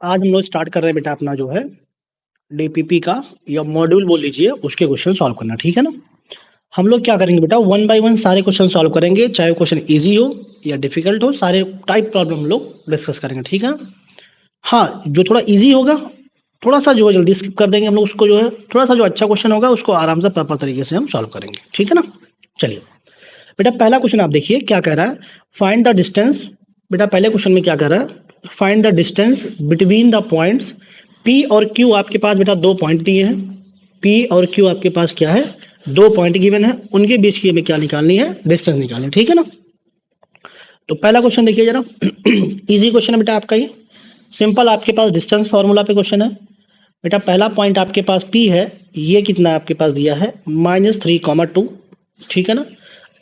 आज हम लोग स्टार्ट कर रहे हैं बेटा अपना जो है डीपीपी का या मॉड्यूल बोल लीजिए उसके क्वेश्चन सॉल्व करना। ठीक है ना। हम लोग क्या करेंगे बेटा, वन बाय वन सारे क्वेश्चन सॉल्व करेंगे, चाहे क्वेश्चन इजी हो या डिफिकल्ट हो, सारे टाइप प्रॉब्लम हम लोग डिस्कस करेंगे। ठीक है ना। हाँ, जो थोड़ा इजी होगा थोड़ा सा जो है जल्दी स्किप कर देंगे हम लोग उसको, जो है थोड़ा सा जो अच्छा क्वेश्चन होगा उसको आराम से प्रॉपर तरीके से हम सॉल्व करेंगे। ठीक है ना। चलिए बेटा, पहला क्वेश्चन आप देखिए क्या कह रहा है, फाइंड द डिस्टेंस। बेटा पहले क्वेश्चन में क्या कह रहा है, find the distance between the points P और क्यू। आपके पास बेटा दो पॉइंट दिए हैं, पी और क्यू आपके पास क्या है, दो पॉइंट गिवन है, उनके बीच की हमें क्या निकालनी है, डिस्टेंस निकालनी है। ठीक है ना। तो पहला क्वेश्चन देखिए जरा इजी क्वेश्चन है बेटा आपका, ये सिंपल आपके पास डिस्टेंस फॉर्मूला पे क्वेश्चन है। बेटा पहला पॉइंट आपके पास पी है, ये कितना आपके पास दिया है -3,2। ठीक है ना।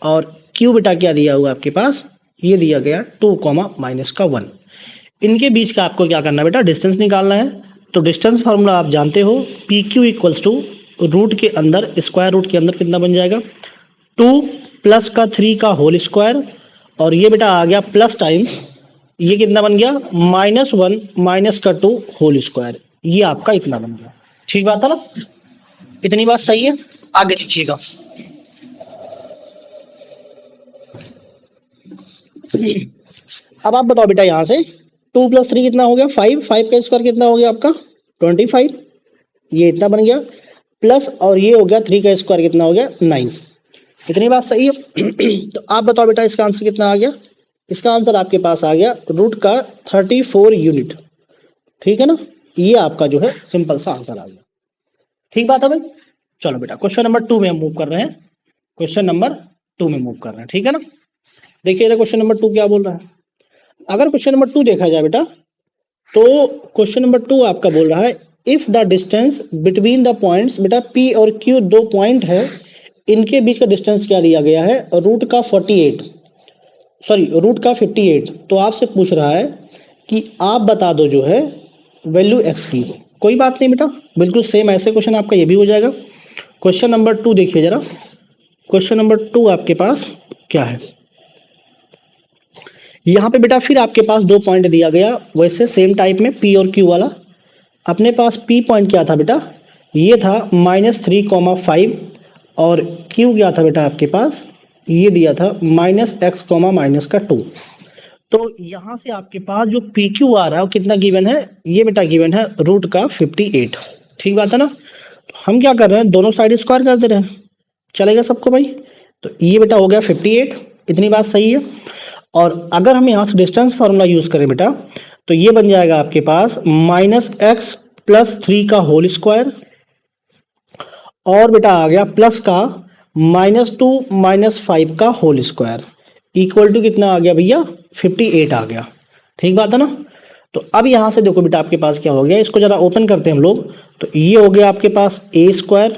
और क्यू बेटा क्या दिया हुआ आपके पास, ये दिया गया 2, -1। इनके बीच का आपको क्या करना है बेटा, डिस्टेंस निकालना है। तो डिस्टेंस फार्मूला आप जानते हो, P Q equals to root के अंदर, स्क्वायर रूट के अंदर कितना बन जाएगा, 2 प्लस का 3 का होल स्क्वायर, और ये बेटा आ गया प्लस टाइम्स, ये कितना बन गया -1 माइनस का 2 होल स्क्वायर, ये आपका इतना बन गया। ठीक बात है ना, इतनी बात सही है। आगे लिखिएगा। अब आप बताओ बेटा, यहाँ से 2 + 3 कितना हो गया, 5, 5 का स्क्वायर कितना हो गया आपका 25, ये इतना बन गया, प्लस और ये हो गया 3 का स्क्वायर कितना हो गया 9। इतनी बात सही है। तो आप बताओ बेटा इसका आंसर कितना आ गया, इसका आंसर आपके पास आ गया रूट का 34 यूनिट। ठीक है ना, ये आपका जो है सिंपल सा आंसर आ गया। ठीक बात है भाई। चलो बेटा क्वेश्चन नंबर 2 में हम मूव कर रहे हैं, क्वेश्चन नंबर 2 में मूव कर रहे हैं। ठीक है ना। देखिए क्वेश्चन नंबर 2 क्या बोल रहा है। अगर क्वेश्चन नंबर 2 देखा जाए बेटा, तो क्वेश्चन नंबर 2 आपका बोल रहा है, if the distance between the points, बेटा पी और क्यू दो पॉइंट है, इनके बीच का डिस्टेंस क्या दिया गया है, रूट का 58। तो आपसे पूछ रहा है कि आप बता दो जो है वैल्यू एक्स की। कोई बात नहीं बेटा, बिल्कुल सेम ऐसे क्वेश्चन आपका ये भी हो जाएगा। क्वेश्चन नंबर 2 देखिए जरा, क्वेश्चन नंबर 2 आपके पास क्या है, यहाँ पे बेटा फिर आपके पास दो पॉइंट दिया गया, वैसे सेम टाइप में पी और क्यू वाला। अपने पास पी पॉइंट क्या था बेटा, ये था -3,5, और क्यू क्या था बेटा आपके पास, ये दिया था -x, -2। तो यहाँ से आपके पास जो पी क्यू आ रहा है वो कितना गिवन है, ये बेटा गिवन है रूट का 58। ठीक बात है ना। तो हम क्या कर रहे हैं, दोनों साइड स्क्वायर कर दे रहे हैं, चलेगा सबको भाई। तो ये बेटा हो गया 58, इतनी बात सही है। और अगर हम यहाँ से डिस्टेंस फार्मूला यूज करें बेटा, तो ये बन जाएगा आपके पास -x + 3 का होल स्क्वायर, और बेटा आ गया प्लस का -2 - 5 का होल स्क्वायर, इक्वल टू कितना आ गया भैया 58 आ गया। ठीक बात है ना। तो अब यहां से देखो बेटा आपके पास क्या हो गया, इसको जरा ओपन करते हैं हम लोग। तो ये हो गया आपके पास a²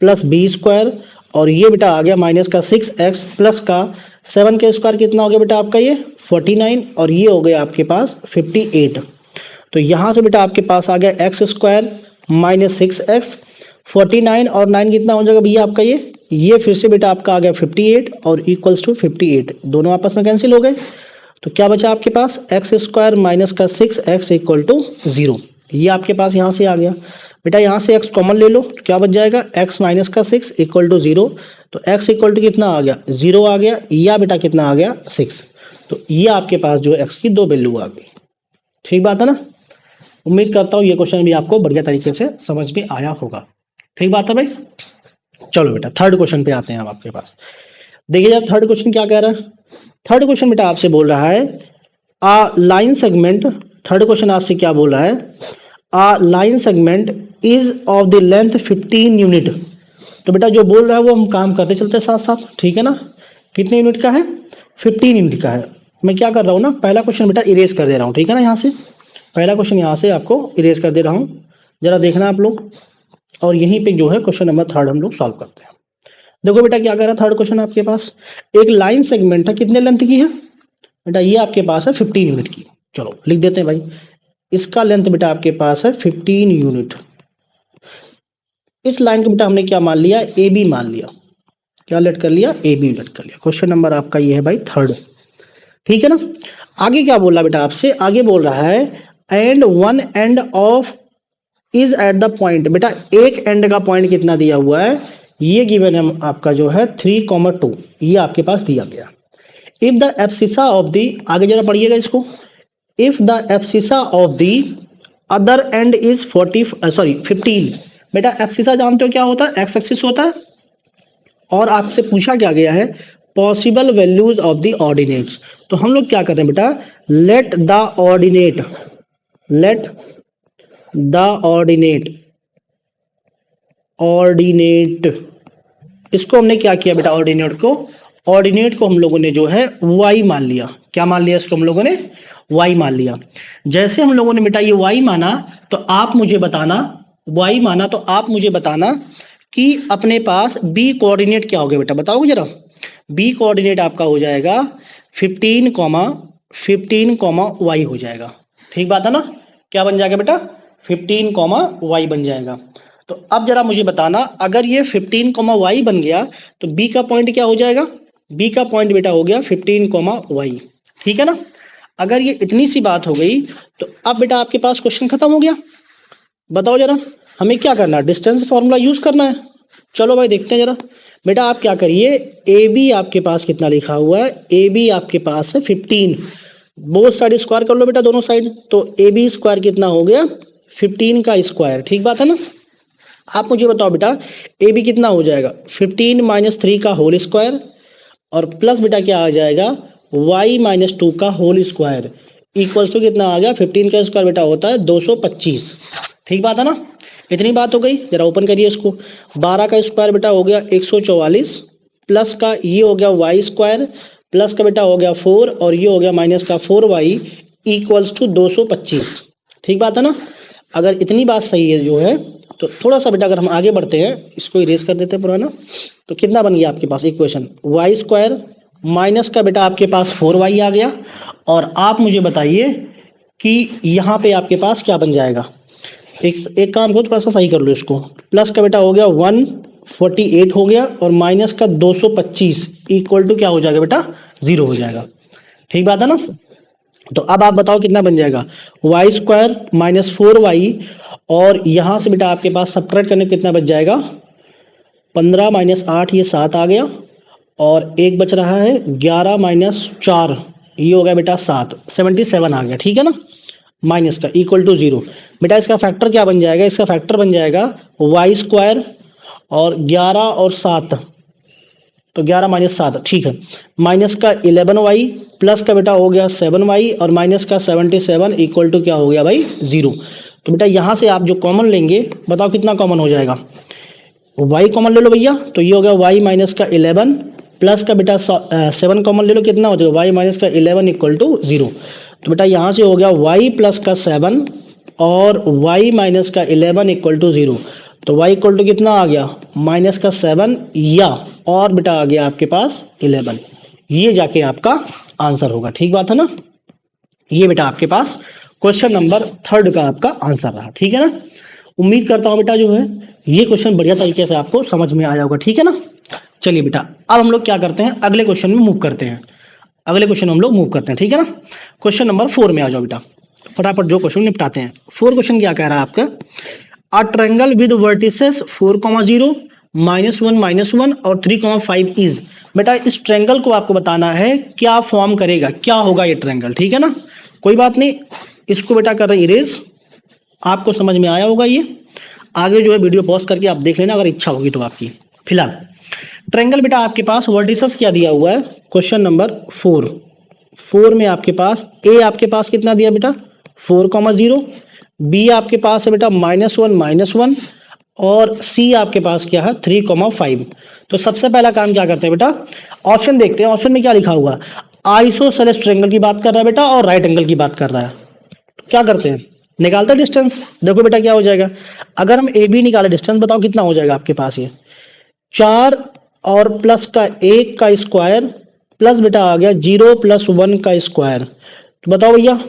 + b², और ये बेटा आ गया माइनस का 6x प्लस का 7 के स्क्वायर कितना हो गया बेटा आपका ये 49, और ये हो गया आपके पास 58। तो यहाँ से बेटा आपके पास आ गया x² - 6x, 49 और 9 कितना हो जाएगा भैया आपका ये फिर से बेटा आपका आ गया 58 और इक्वल्स टू 58, दोनों आपस में कैंसिल हो गए। तो क्या बचा आपके पास x² माइनस का 6x इक्वल टू 0, ये आपके पास यहाँ से आ गया। बेटा यहाँ से x कॉमन ले लो, तो क्या बच जाएगा x माइनस का 6 इक्वल टू 0। तो x इक्वल टू कितना आ गया 0 आ गया, या बेटा कितना आ गया 6। तो ये आपके पास जो x की दो वैल्यू आ गई। ठीक बात है ना। उम्मीद करता हूँ ये क्वेश्चन भी आपको बढ़िया तरीके से समझ में आया होगा। ठीक बात है भाई। चलो बेटा थर्ड क्वेश्चन पे आते हैं। अब आपके पास देखिए यार थर्ड क्वेश्चन क्या कह रहा है। थर्ड क्वेश्चन बेटा आपसे बोल रहा है a line segment, third question आपसे क्या बोल रहा है, a line segment is of the length 15 unit. तो बेटा जो बोल रहा है वो हम काम करते चलते साथ साथ। ठीक है ना। कितने यूनिट का है, 15 यूनिट का है। मैं क्या कर रहा हूँ ना, पहला क्वेश्चन बेटा इरेज कर दे रहा हूँ। ठीक है ना, यहाँ से पहला क्वेश्चन यहाँ से आपको इरेज कर दे रहा हूँ, जरा देखना आप लोग। और यहीं पे जो है क्वेश्चन नंबर थर्ड हम लोग सॉल्व करते हैं। देखो बेटा क्या कह रहा है थर्ड क्वेश्चन आपके पास, एक लाइन सेगमेंट है, कितने लेंथ की है बेटा, ये आपके पास है 15 यूनिट की। चलो लिख देते हैं भाई, इसका लेंथ बेटा आपके पास है 15 यूनिट। इस लाइन को बेटा हमने क्या मान लिया, ए बी मान लिया। क्या लेट कर लिया, ए बी लेट कर लिया। क्वेश्चन नंबर आपका ये है भाई थर्ड। ठीक है ना। आगे क्या बोल रहा बेटा आपसे, आगे बोल रहा है and one end of is at the point. बेटा एक एंड का पॉइंट कितना दिया हुआ है, ये गिवन है आपका जो है 3,2, ये आपके पास दिया गया। If the abscissa of the, आगे जरा पढ़िएगा इसको, if the abscissa of the other and is 15। बेटा एब्सिसा जानते हो क्या होता है, एक्स एक्सिस होता है, और आपसे पूछा क्या गया है possible values of the ordinates. तो हम लोग क्या कर रहे हैं बेटा, लेट द ऑर्डिनेट, इसको हमने क्या किया बेटा, ऑर्डिनेट को हम लोगों ने जो है y मान लिया। क्या मान लिया इसको हम लोगों ने, y मान लिया। जैसे हम लोगों ने बेटा ये y माना, तो आप मुझे बताना कि अपने पास b कोऑर्डिनेट क्या हो गया बेटा, बताओगे जरा। b कोऑर्डिनेट आपका हो जाएगा 15, y हो जाएगा। ठीक बात है ना, क्या बन जाएगा बेटा, 15, y बन जाएगा। तो अब जरा मुझे बताना, अगर ये 15, y बन गया तो b का पॉइंट क्या हो जाएगा, b का पॉइंट बेटा हो गया 15, y। ठीक है ना। अगर ये इतनी सी बात हो गई तो अब बेटा आपके पास क्वेश्चन खत्म हो गया। बताओ जरा हमें क्या करना है, डिस्टेंस फॉर्मूला यूज करना है। चलो भाई देखते हैं जरा। बेटा आप क्या करिए, ए बी आपके पास कितना लिखा हुआ है, ए बी आपके पास है 15, बोथ साइड स्क्वायर कर लो बेटा दोनों साइड, तो ए बी स्क्वायर कितना हो गया 15 का स्क्वायर। ठीक बात है ना। आप मुझे बताओ बेटा ए बी कितना हो जाएगा, 15 - 3 का होल स्क्वायर, और प्लस बेटा क्या आ जाएगा y - 2 का होल स्क्वायर, इक्वल्स टू कितना आ गया, 15 का स्क्वायर बेटा होता है 225। ठीक बात है ना, इतनी बात हो गई। जरा ओपन करिए इसको, 12 का स्क्वायर बेटा हो गया 144, प्लस का ये हो गया y स्क्वायर, प्लस का बेटा हो गया 4, और ये हो गया माइनस का 4y, इक्वल्स टू 225। ठीक बात है ना। अगर इतनी बात सही है जो है, तो थोड़ा सा बेटा अगर हम आगे बढ़ते हैं, इसको इरेज कर देते हैं पुराना, तो कितना बन गया आपके पास इक्वेशन, y स्क्वायर माइनस का बेटा आपके पास 4y आ गया। और आप मुझे बताइए कि यहाँ पे आपके पास क्या बन जाएगा, एक काम करो, थोड़ा सा सही कर लो इसको, प्लस का बेटा हो गया 148 हो गया, और माइनस का 225 इक्वल टू क्या हो जाएगा बेटा, 0 हो जाएगा। ठीक बात है ना। तो अब आप बताओ कितना बन जाएगा, y स्क्वायर माइनस 4y, और यहां से बेटा आपके पास सब्ट्रैक्ट करने कितना बच जाएगा, 15 - 8 ये 7 आ गया, और एक बच रहा है 11 - 4 ये हो गया बेटा 7, 77 आ गया। ठीक है ना, माइनस का इक्वल टू 0। बेटा इसका फैक्टर क्या बन जाएगा, इसका फैक्टर बन जाएगा y स्क्वायर और 11 और 7, तो 11 - 7 ठीक है, माइनस का 11y, प्लस का बेटा हो गया 7y, और माइनस का 77 इक्वल टू क्या हो गया भाई 0। तो बेटा यहां से आप जो कॉमन लेंगे, बताओ कितना कॉमन हो जाएगा, y कॉमन ले लो भैया, तो ये हो गया y माइनस का 11, प्लस का बेटा 7 कॉमन ले लो, कितना हो जाएगा y माइनस का 11 इक्वल टू 0। तो बेटा यहाँ से हो गया y प्लस का 7 और y माइनस का 11 इक्वल टू 0। तो y इक्वल टू कितना आ गया, माइनस का 7 या और बेटा आ गया आपके पास 11, ये जाके आपका आंसर होगा। ठीक बात है ना। ये बेटा आपके पास क्वेश्चन नंबर 3 का आपका आंसर रहा। ठीक है ना। उम्मीद करता हूँ बेटा जो है ये क्वेश्चन बढ़िया तरीके से आपको समझ में आया होगा। ठीक है ना। चलिए बेटा अब हम लोग क्या करते हैं, अगले क्वेश्चन में मूव करते हैं। ठीक है ना। क्वेश्चन नंबर 4 में आ जाओ बेटा, फटाफट जो क्वेश्चन निपटाते हैं। 4 क्वेश्चन क्या कह रहा है आपका, अ ट्रायंगल विद वर्टिसेस 4,0 -1 -1 और 3,5 इज। बेटा इस ट्रायंगल को आपको बताना है क्या फॉर्म करेगा, क्या होगा ये ट्रायंगल। ठीक है ना, कोई बात नहीं, इसको बेटा कर रहे इरेज, आपको समझ में आया होगा। ये आगे जो है वीडियो पॉज करके आप देख लेना अगर इच्छा होगी तो आपकी। फिलहाल ट्रायंगल बेटा आपके पास वर्टिसेस क्या दिया हुआ है, क्वेश्चन नंबर 4 में आपके पास ए आपके पास कितना दिया बेटा 4,0, बी आपके पास है बेटा -1 -1, और सी आपके पास क्या है 3,5। तो सबसे पहला काम क्या करते हैं बेटा, ऑप्शन देखते हैं। ऑप्शन में क्या लिखा हुआ, आइसोसेलेस ट्रायंगल की बात कर रहा है बेटा और राइट एंगल की बात कर रहा है। क्या करते हैं, निकालते हैं डिस्टेंस। देखो बेटा क्या हो जाएगा, अगर हम ए बी निकाले डिस्टेंस, बताओ कितना हो जाएगा आपके पास, ये 4 और प्लस का 1 का स्क्वायर, प्लस बेटा आ गया 0 + 1 का स्क्वायर। तो बताओ भैया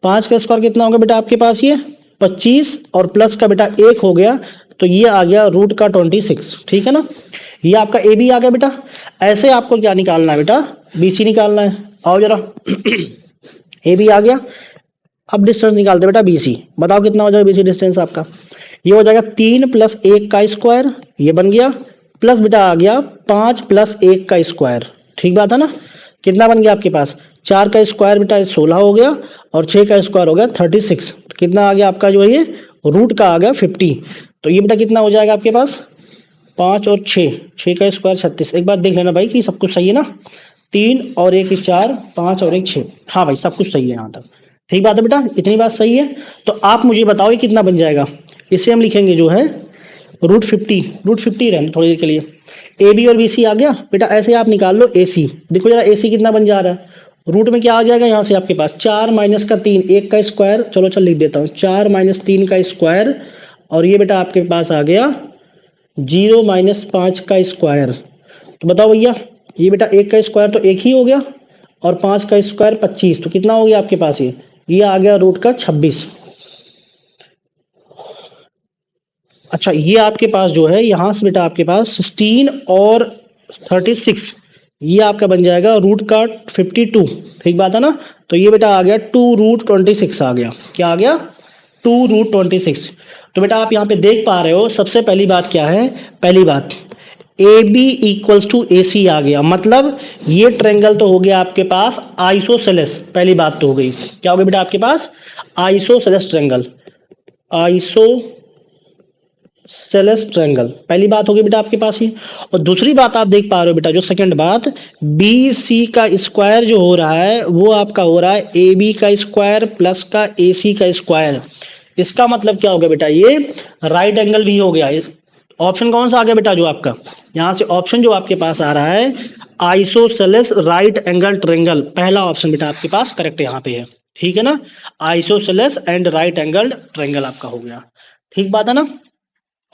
5 का स्क्वायर कितना होगा बेटा आपके पास, ये 25, और प्लस का बेटा 1 हो गया, तो ये आ गया रूट का 26। ठीक है ना, ये आपका ए बी आ गया बेटा। ऐसे आपको क्या निकालना है बेटा, बी सी निकालना है। आओ जरा ए बी आ गया। अब डिस्टेंस निकालते बेटा BC, बताओ कितना हो जाएगा BC डिस्टेंस आपका, ये हो जाएगा 3 + 1 का स्क्वायर, ये बन गया, प्लस बेटा आ गया 5 + 1 का स्क्वायर, ठीक बात है ना, कितना बन गया आपके पास, 4 का स्क्वायर बेटा 16 हो गया और 6 का स्क्वायर हो गया 36, तो कितना आ गया आपका जो है ये रूट का आ गया 50, तो ये बेटा कितना हो जाएगा आपके पास 5 और 6 का स्क्वायर 36, एक बार देख लेना भाई कि सब कुछ सही है ना, 3 और 1 4, 5 और 1 6, हाँ भाई सब कुछ सही है यहाँ तक, ठीक बात है बेटा, इतनी बात सही है। तो आप मुझे बताओ ये कितना बन जाएगा, इसे हम लिखेंगे जो है √50 रहने थोड़ी देर के लिए, AB और BC आ गया बेटा, ऐसे आप निकाल लो AC, देखो जरा AC कितना बन जा रहा है, रूट में क्या आ जाएगा यहाँ से आपके पास 4 - का 3, 1 का स्क्वायर, चलो लिख देता हूँ 4 - 3 का स्क्वायर, और ये बेटा आपके पास आ गया 0 - 5 का स्क्वायर, तो बताओ भैया ये बेटा 1 का स्क्वायर तो 1 ही हो गया और 5 का स्क्वायर 25, तो कितना हो गया आपके पास ये आ गया रूट का 26। अच्छा ये आपके पास जो है यहाँ से बेटा आपके पास 16 और 36, ये आपका बन जाएगा रूट का 52, ठीक बात है ना, तो ये बेटा आ गया 2√26 आ गया, क्या आ गया 2√26। तो बेटा आप यहाँ पे देख पा रहे हो, सबसे पहली बात क्या है, पहली बात AB = AC आ गया, मतलब ये ट्रायंगल तो हो गया आपके पास आइसोसेलेस, पहली बात तो हो गई, क्या हो गया बेटा आपके पास आइसोसेलेस ट्रायंगल, आइसोसेलेस ट्रायंगल, पहली बात होगी बेटा आपके पास ही। और दूसरी बात आप देख पा रहे हो बेटा, जो सेकंड बात BC का स्क्वायर जो हो रहा है वो आपका हो रहा है AB का स्क्वायर प्लस का AC का स्क्वायर, इसका मतलब क्या हो गया बेटा, ये राइट एंगल भी हो गया। ऑप्शन कौन सा आ गया बेटा, जो आपका यहाँ से ऑप्शन जो आपके पास आ रहा है आइसोसेलेस राइट एंगल ट्रायंगल, पहला ऑप्शन बेटा आपके पास करेक्ट यहाँ पे है, ठीक है ना, isosceles and right angle triangle आपका हो गया, ठीक बात है ना।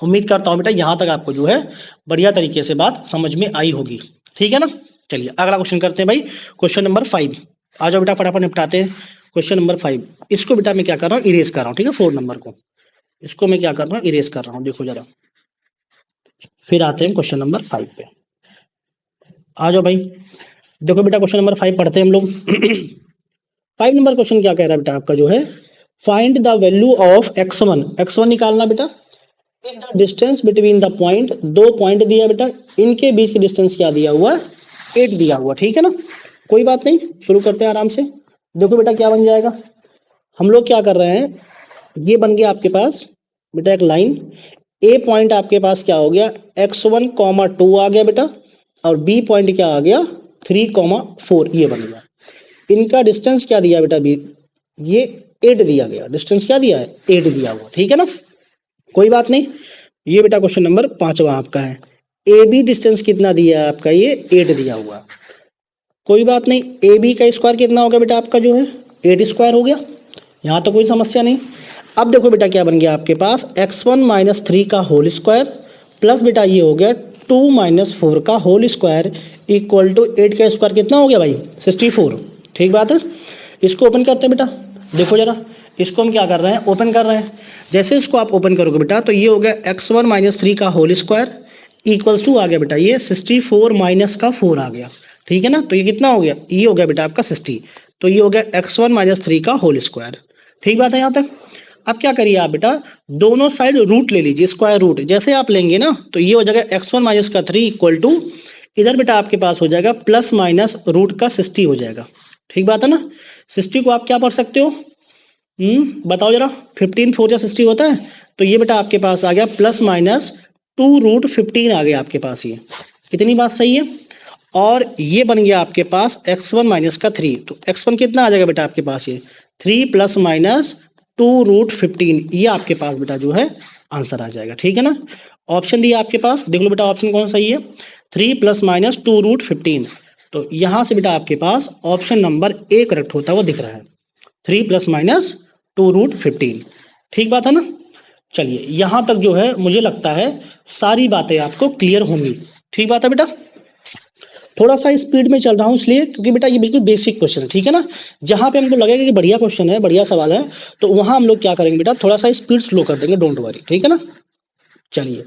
उम्मीद करता हूँ बेटा यहाँ तक आपको जो है बढ़िया तरीके से बात समझ में आई होगी, ठीक है ना। चलिए अगला क्वेश्चन करते हैं भाई, क्वेश्चन नंबर 5, आ जाओ बेटा फटाफट निपटाते हैं। क्वेश्चन नंबर 5, इसको बेटा मैं क्या कर रहा हूँ, इरेज कर रहा हूँ, ठीक है, 4 नंबर को इसको मैं क्या कर रहा हूँ, इरेज कर रहा हूँ, देखो जरा, फिर आते हैं क्वेश्चन नंबर 5 पे, आ जाओ भाई। देखो बेटा क्वेश्चन नंबर 5 पढ़ते हैं हम लोग। 5 नंबर क्वेश्चन क्या कह रहा है बेटा आपका जो है, find the value of x1 निकालना बेटा, if the distance between the point, दो पॉइंट दिया बेटा, इनके बीच की डिस्टेंस क्या दिया हुआ, 8 दिया हुआ, ठीक है ना, कोई बात नहीं, शुरू करते हैं आराम से। देखो बेटा क्या बन जाएगा, हम लोग क्या कर रहे हैं, ये बन गया आपके पास बेटा एक लाइन, ए पॉइंट आपके पास क्या हो गया x1, 2 आ गया बेटा, और बी पॉइंट क्या आ गया 3, 4, ये बन गया, इनका डिस्टेंस क्या दिया बेटा बी, ये 8 दिया गया, डिस्टेंस क्या दिया है 8 दिया हुआ, ठीक है ना, कोई बात नहीं। ये बेटा क्वेश्चन नंबर 5वां आपका है, ए बी डिस्टेंस कितना दिया है आपका, ये 8 दिया हुआ, कोई बात नहीं। ए बी का स्क्वायर कितना हो गया बेटा आपका जो है 8 स्क्वायर हो गया, यहाँ तो कोई समस्या नहीं। अब देखो बेटा क्या बन गया आपके पास x1 - 3 का होल स्क्वायर प्लस बेटा ये हो गया 2 - 4 का होल स्क्वायर इक्वल टू 8 का स्क्वायर कितना हो गया भाई 64, ठीक बात है। इसको ओपन करते हैं बेटा, देखो जरा इसको हम क्या कर रहे हैं, ओपन कर रहे हैं, जैसे इसको आप ओपन करोगे बेटा तो ये हो गया x1 - 3 का होल स्क्वायर इक्वल्स टू आ गया बेटा ये 64 माइनस का 4 आ गया, ठीक है ना, तो ये कितना हो गया, ये हो गया बेटा आपका 60, तो ये हो गया x1 - 3 का होल स्क्वायर, ठीक बात है यहाँ तक। अब क्या करिए आप बेटा दोनों साइड रूट ले लीजिए, स्क्वायर रूट जैसे आप लेंगे ना तो ये हो जाएगा x1 - का 3 इक्वल टू, इधर बेटा आपके पास हो जाएगा प्लस माइनस रूट का 60 हो जाएगा, ठीक बात है ना। 60 को आप क्या पढ़ सकते हो, बताओ जरा, 15 4 या 60 होता है, तो ये बेटा आपके पास आ गया प्लस माइनस 2√15 आ गया आपके पास, ये इतनी बात सही है। और ये बन गया आपके पास x1 - का 3, तो x1 कितना आ जाएगा बेटा आपके पास ये 3 प्लस माइनस 2√15, ये आपके पास बेटा जो है आंसर आ जाएगा, ठीक है ना। ऑप्शन दिया आपके पास, देख लो बेटा ऑप्शन कौन सही है, 3 प्लस माइनस 2√15, तो यहां से बेटा आपके पास ऑप्शन नंबर ए करेक्ट होता हुआ दिख रहा है, 3 प्लस माइनस 2√15, ठीक बात है ना। चलिए यहां तक जो है मुझे लगता है सारी बातें आपको क्लियर होंगी, ठीक बात है बेटा। थोड़ा सा स्पीड में चल रहा हूँ इसलिए क्योंकि बेटा ये बिल्कुल बेसिक क्वेश्चन है, ठीक है ना, जहां पे हमको लगेगा कि बढ़िया क्वेश्चन है, बढ़िया सवाल है, तो वहां हम लोग क्या करेंगे बेटा थोड़ा सा स्पीड स्लो कर देंगे, डोंट वरी, ठीक है ना। चलिए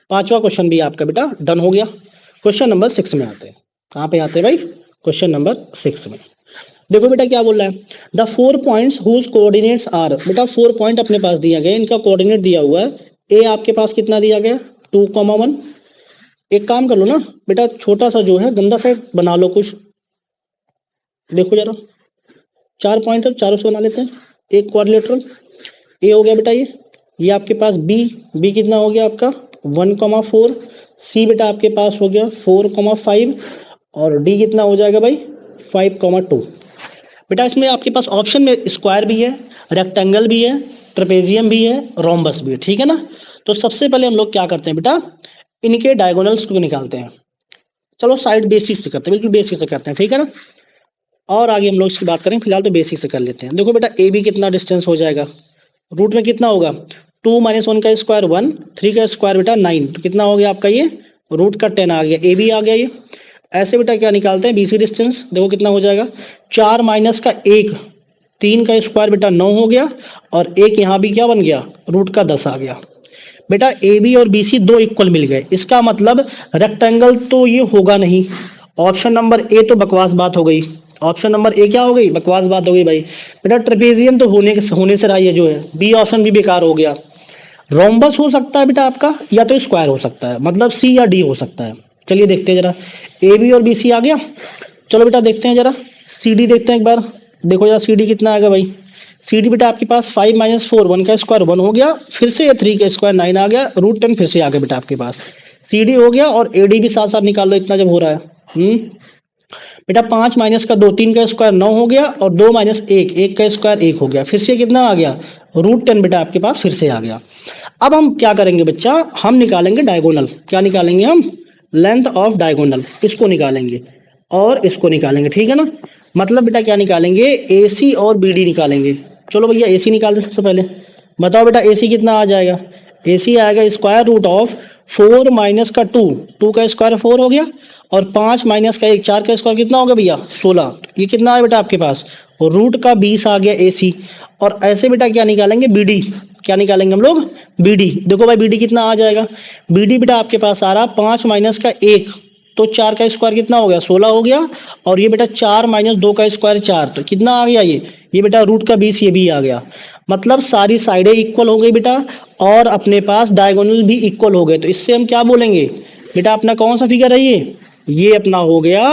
5वां क्वेश्चन भी आपका बेटा डन हो गया। क्वेश्चन नंबर 6 में आते हैं, कहाँ पे आते हैं भाई, क्वेश्चन नंबर 6 में। देखो बेटा क्या बोल रहा है, the 4 points whose coordinates are, बेटा 4 पॉइंट अपने पास दिया गया, इनका कोऑर्डिनेट दिया हुआ है। ए आपके पास कितना दिया गया 2,1। एक काम कर लो ना बेटा, छोटा सा जो है गंदा सेट बना लो कुछ, देखो जरा 4 पॉइंट चारों से बना लेते हैं एक क्वाड्रिलेटरल। ए हो गया बेटा ये आपके पास बी कितना हो गया आपका 1,4। सी बेटा आपके पास हो गया 4,5 और डी कितना हो जाएगा भाई 5,2। बेटा इसमें आपके पास ऑप्शन में स्क्वायर भी है, रेक्टेंगल भी है, ट्रेपेजियम भी है, रोम्बस भी है, ठीक है ना। तो सबसे पहले हम लोग क्या करते हैं बेटा, इनके डायगोनल्स को निकालते हैं। चलो साइड बेसिक से करते हैं, बिल्कुल बेसिक से करते हैं, ठीक है ना। और आगे हम लोग इसकी बात करें, फिलहाल तो बेसिक से कर लेते हैं। देखो बेटा ए बी कितना डिस्टेंस हो जाएगा, रूट में कितना होगा 2 - 1 का स्क्वायर 1, 3 का स्क्वायर बेटा 9, तो कितना हो गया आपका ये रूट का 10 आ गया, ए बी आ गया ये। ऐसे बेटा क्या निकालते हैं बीसी डिस्टेंस, देखो कितना हो जाएगा 4 - का 1, 3 का स्क्वायर बेटा 9 हो गया और एक यहाँ भी क्या बन गया रूट का 10 आ गया। बेटा ए बी और बी सी दो इक्वल मिल गए, इसका मतलब रेक्टेंगल तो ये होगा नहीं। ऑप्शन नंबर ए तो बकवास बात हो गई, ऑप्शन नंबर ए क्या हो गई बकवास बात हो गई भाई। बेटा ट्रेपेजियम तो होने से रहा है जो है, बी ऑप्शन भी बेकार हो गया। रोम्बस हो सकता है बेटा आपका, या तो स्क्वायर हो सकता है, मतलब सी या डी हो सकता है। चलिए देखते हैं जरा, ए बी और बी सी आ गया। चलो बेटा देखते हैं जरा सी डी देखते हैं एक बार, देखो जरा सी डी कितना आ गया भाई। सी डी बेटा आपके पास 5 - 4 1 का स्क्वायर 1 हो गया, फिर से 3 का स्क्वायर 9 आ गया, रूट 10 फिर से आ गया बेटा आपके पास। सी डी हो गया और ए डी भी साथ साथ निकाल लो इतना जब हो रहा है। बेटा 5 - का 2 3 का स्क्वायर 9 हो गया और 2 - 1 1 का स्क्वायर 1 हो गया, फिर से कितना आ गया रूट 10 बेटा आपके पास फिर से आ गया। अब हम क्या करेंगे बच्चा, हम निकालेंगे डायगोनल। क्या निकालेंगे हम, लेंथ ऑफ डायगोनल, इसको निकालेंगे और इसको निकालेंगे, ठीक है ना। मतलब बेटा क्या निकालेंगे ए सी और बी डी निकालेंगे। चलो भैया ए सी निकाल दे सबसे पहले, बताओ बेटा ए सी कितना आ जाएगा, ए सी आएगा स्क्वायर रूट ऑफ 4 - का 2, 2 का स्क्वायर 4 हो गया और 5 - का 1 4 का स्क्वायर कितना हो गया भैया 16, ये कितना आया बेटा आपके पास और रूट का 20 आ गया ए सी। और ऐसे बेटा क्या निकालेंगे बी डी, क्या निकालेंगे हम लोग बी डी। देखो भाई बी डी कितना आ जाएगा, बी डी बेटा आपके पास आ रहा 5 - का 1 तो 4 का स्क्वायर कितना हो गया 16 हो गया और ये बेटा 4 - 2 का स्क्वायर 4, तो कितना आ गया ये बेटा रूट का 20 ये भी आ गया। मतलब सारी साइडें इक्वल हो गई बेटा और अपने पास डायगोनल भी इक्वल हो गए, तो इससे हम क्या बोलेंगे बेटा अपना कौन सा फिगर है ये अपना हो गया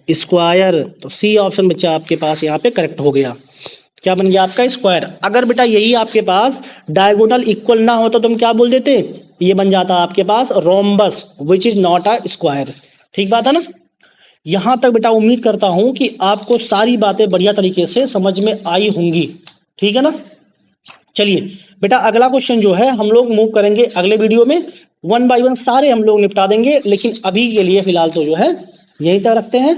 स्क्वायर। तो सी ऑप्शन बच्चा आपके पास यहाँ पे करेक्ट हो गया, क्या बन गया आपका स्क्वायर। अगर बेटा यही आपके पास डायगोनल इक्वल ना होता तो हम क्या बोल देते, ये बन जाता आपके पास rhombus which is not a square. ठीक बात है ना। यहां तक बेटा उम्मीद करता हूं कि आपको सारी बातें बढ़िया तरीके से समझ में आई होंगी, ठीक है ना। चलिए बेटा अगला क्वेश्चन जो है हम लोग मूव करेंगे अगले वीडियो में, 1 बाय 1 सारे हम लोग निपटा देंगे, लेकिन अभी के लिए फिलहाल तो जो है यहीं तक रखते हैं।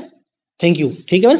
थैंक यू, ठीक है।